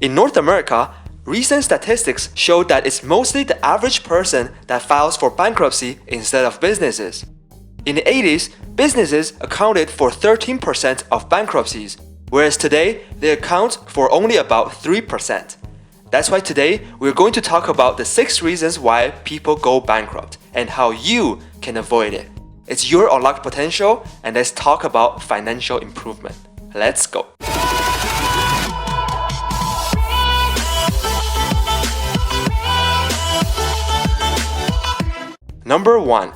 In North America, recent statistics show that it's mostly the average person that files for bankruptcy instead of businesses. In the 80s, businesses accounted for 13% of bankruptcies, whereas today they account for only about 3%. That's why today we're going to talk about the 6 reasons why people go bankrupt and how you can avoid it. It's your unlocked potential, and let's talk about financial improvement. Let's go. Number 1.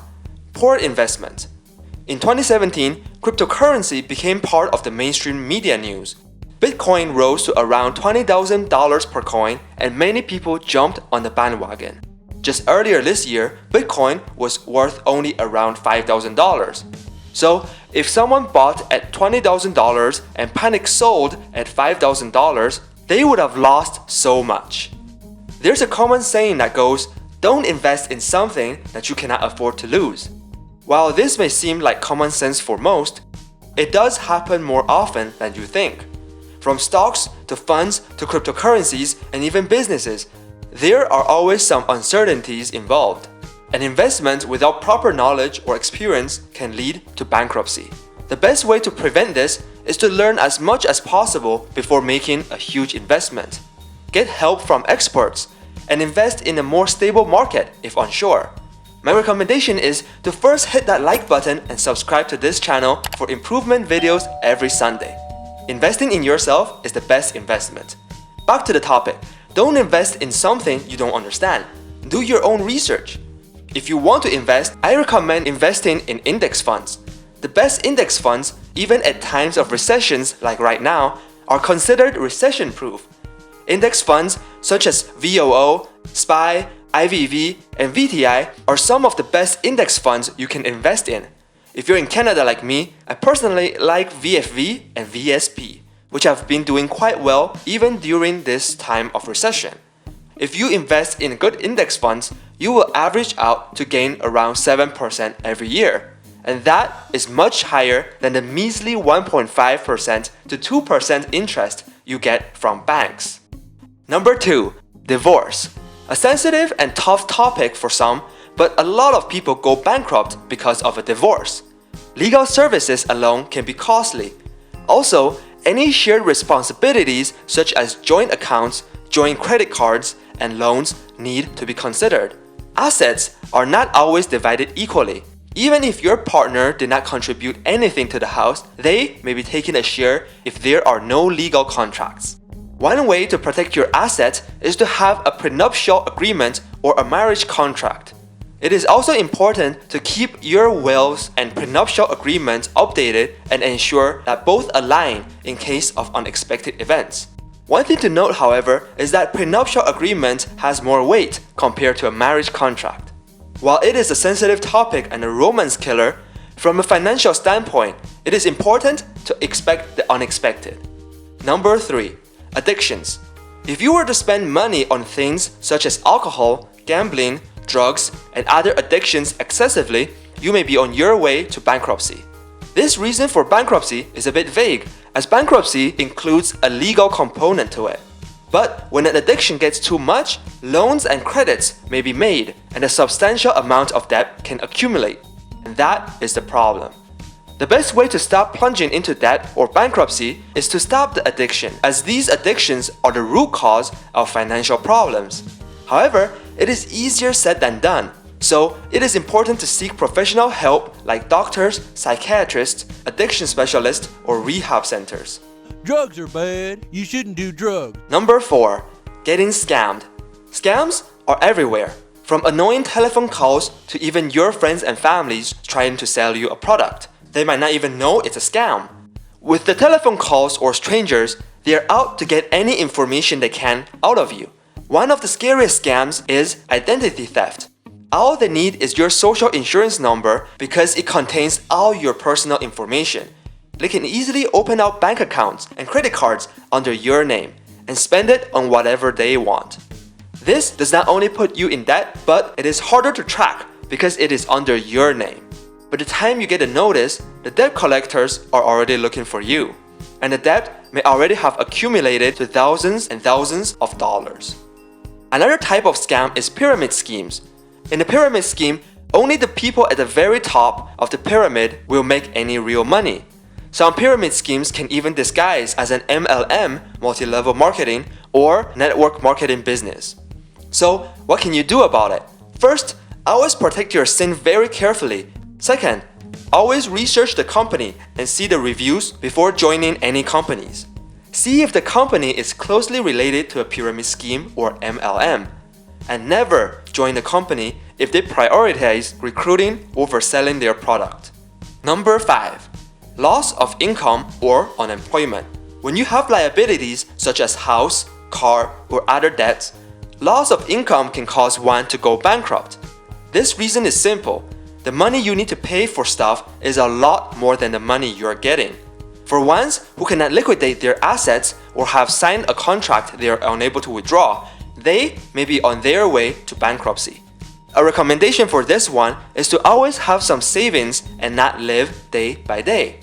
Poor investment. In 2017, cryptocurrency became part of the mainstream media news. Bitcoin rose to around $20,000 per coin, and many people jumped on the bandwagon. Just earlier this year, Bitcoin was worth only around $5,000. So, if someone bought at $20,000 and panic sold at $5,000, they would have lost so much. There's a common saying that goes, "Don't invest in something that you cannot afford to lose." While this may seem like common sense for most, it does happen more often than you think. From stocks to funds to cryptocurrencies and even businesses, there are always some uncertainties involved. An investment without proper knowledge or experience can lead to bankruptcy. The best way to prevent this is to learn as much as possible before making a huge investment. Get help from experts and invest in a more stable market if unsure. My recommendation is to first hit that like button and subscribe to this channel for improvement videos every Sunday. Investing in yourself is the best investment. Back to the topic, don't invest in something you don't understand. Do your own research. If you want to invest, I recommend investing in index funds. The best index funds, even at times of recessions like right now, are considered recession-proof. Index funds such as VOO, SPY, IVV, and VTI are some of the best index funds you can invest in. If you're in Canada like me, I personally like VFV and VSP, which have been doing quite well even during this time of recession. If you invest in good index funds, you will average out to gain around 7% every year. And that is much higher than the measly 1.5% to 2% interest you get from banks. Number 2. Divorce. A sensitive and tough topic for some, but a lot of people go bankrupt because of a divorce. Legal services alone can be costly. Also, any shared responsibilities such as joint accounts, joint credit cards, and loans need to be considered. Assets are not always divided equally. Even if your partner did not contribute anything to the house, they may be taking a share if there are no legal contracts. One way to protect your assets is to have a prenuptial agreement or a marriage contract. It is also important to keep your wills and prenuptial agreements updated and ensure that both align in case of unexpected events. One thing to note, however, is that prenuptial agreement has more weight compared to a marriage contract. While it is a sensitive topic and a romance killer, from a financial standpoint, it is important to expect the unexpected. Number 3. Addictions. If you were to spend money on things such as alcohol, gambling, drugs, and other addictions excessively, you may be on your way to bankruptcy. This reason for bankruptcy is a bit vague, as bankruptcy includes a legal component to it. But when an addiction gets too much, loans and credits may be made, and a substantial amount of debt can accumulate. And that is the problem. The best way to stop plunging into debt or bankruptcy is to stop the addiction, as these addictions are the root cause of financial problems. However, it is easier said than done, so it is important to seek professional help like doctors, psychiatrists, addiction specialists, or rehab centers. Drugs are bad. You shouldn't do drugs. Number 4. Getting scammed. Scams are everywhere, from annoying telephone calls to even your friends and families trying to sell you a product. They might not even know it's a scam. With the telephone calls or strangers, they are out to get any information they can out of you. One of the scariest scams is identity theft. All they need is your social insurance number because it contains all your personal information. They can easily open up bank accounts and credit cards under your name and spend it on whatever they want. This does not only put you in debt, but it is harder to track because it is under your name. By the time you get a notice, the debt collectors are already looking for you, and the debt may already have accumulated to thousands and thousands of dollars. Another type of scam is pyramid schemes. In a pyramid scheme, only the people at the very top of the pyramid will make any real money. Some pyramid schemes can even disguise as an MLM, multi-level marketing, or network marketing business. So, what can you do about it? First, always protect your SIN very carefully. Second, always research the company and see the reviews before joining any companies. See if the company is closely related to a pyramid scheme or MLM. And never join the company if they prioritize recruiting over selling their product. Number 5. Loss of income or unemployment. When you have liabilities such as house, car, or other debts, loss of income can cause one to go bankrupt. This reason is simple. The money you need to pay for stuff is a lot more than the money you are getting. For ones who cannot liquidate their assets or have signed a contract they are unable to withdraw, they may be on their way to bankruptcy. A recommendation for this one is to always have some savings and not live day by day.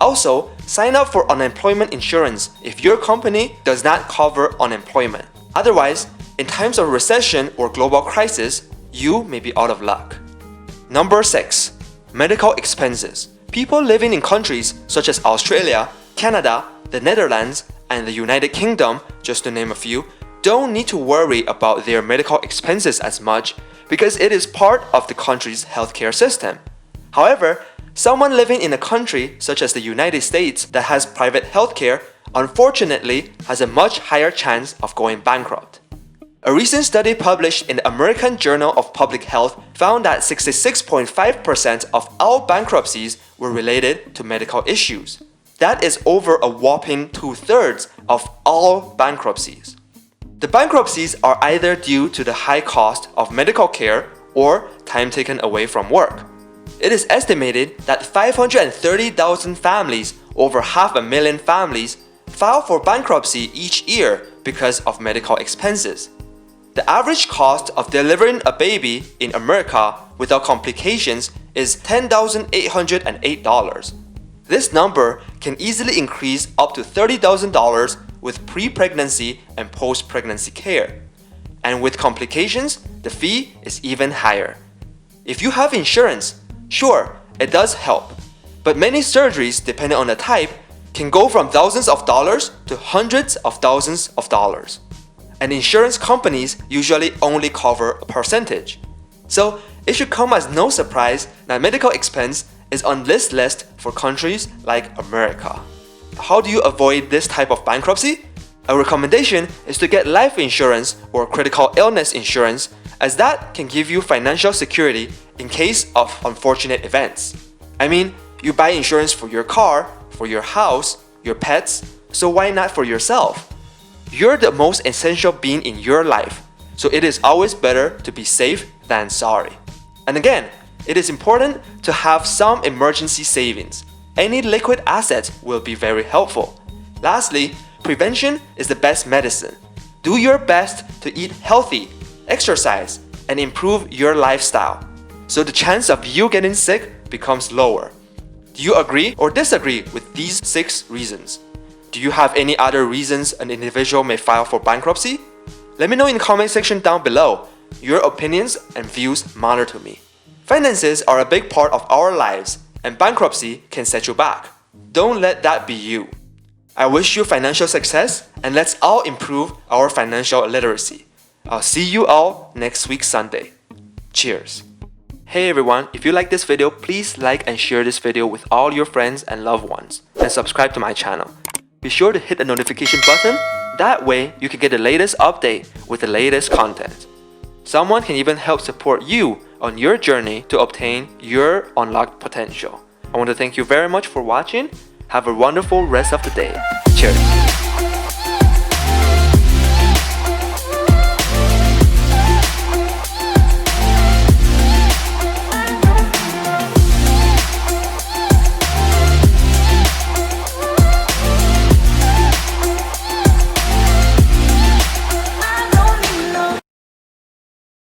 Also, sign up for unemployment insurance if your company does not cover unemployment. Otherwise, in times of recession or global crisis, you may be out of luck. Number 6. Medical expenses. People living in countries such as Australia, Canada, the Netherlands, and the United Kingdom, just to name a few, don't need to worry about their medical expenses as much because it is part of the country's healthcare system. However, someone living in a country such as the United States that has private healthcare unfortunately has a much higher chance of going bankrupt. A recent study published in the American Journal of Public Health found that 66.5% of all bankruptcies were related to medical issues. That is over a whopping 2/3 of all bankruptcies. The bankruptcies are either due to the high cost of medical care or time taken away from work. It is estimated that 530,000 families, over 500,000 families, file for bankruptcy each year because of medical expenses. The average cost of delivering a baby in America without complications is $10,808. This number can easily increase up to $30,000 with pre-pregnancy and post-pregnancy care. And with complications, the fee is even higher. If you have insurance, sure, it does help. But many surgeries, depending on the type, can go from thousands of dollars to hundreds of thousands of dollars. And insurance companies usually only cover a percentage. So it should come as no surprise that medical expense is on this list for countries like America. How do you avoid this type of bankruptcy? A recommendation is to get life insurance or critical illness insurance, as that can give you financial security in case of unfortunate events. I mean, you buy insurance for your car, for your house, your pets, so why not for yourself? You're the most essential being in your life, so it is always better to be safe than sorry. And again, it is important to have some emergency savings. Any liquid asset will be very helpful. Lastly, prevention is the best medicine. Do your best to eat healthy, exercise, and improve your lifestyle, so the chance of you getting sick becomes lower. Do you agree or disagree with these 6 reasons? Do you have any other reasons an individual may file for bankruptcy? Let me know in the comment section down below. Your opinions and views matter to me. Finances are a big part of our lives, and bankruptcy can set you back. Don't let that be you. I wish you financial success, and let's all improve our financial literacy. I'll see you all next week Sunday. Cheers. Hey everyone, if you like this video, please like and share this video with all your friends and loved ones, and subscribe to my channel. Be sure to hit the notification button, that way you can get the latest update with the latest content. Someone can even help support you on your journey to obtain your unlocked potential. I want to thank you very much for watching. Have a wonderful rest of the day. Cheers.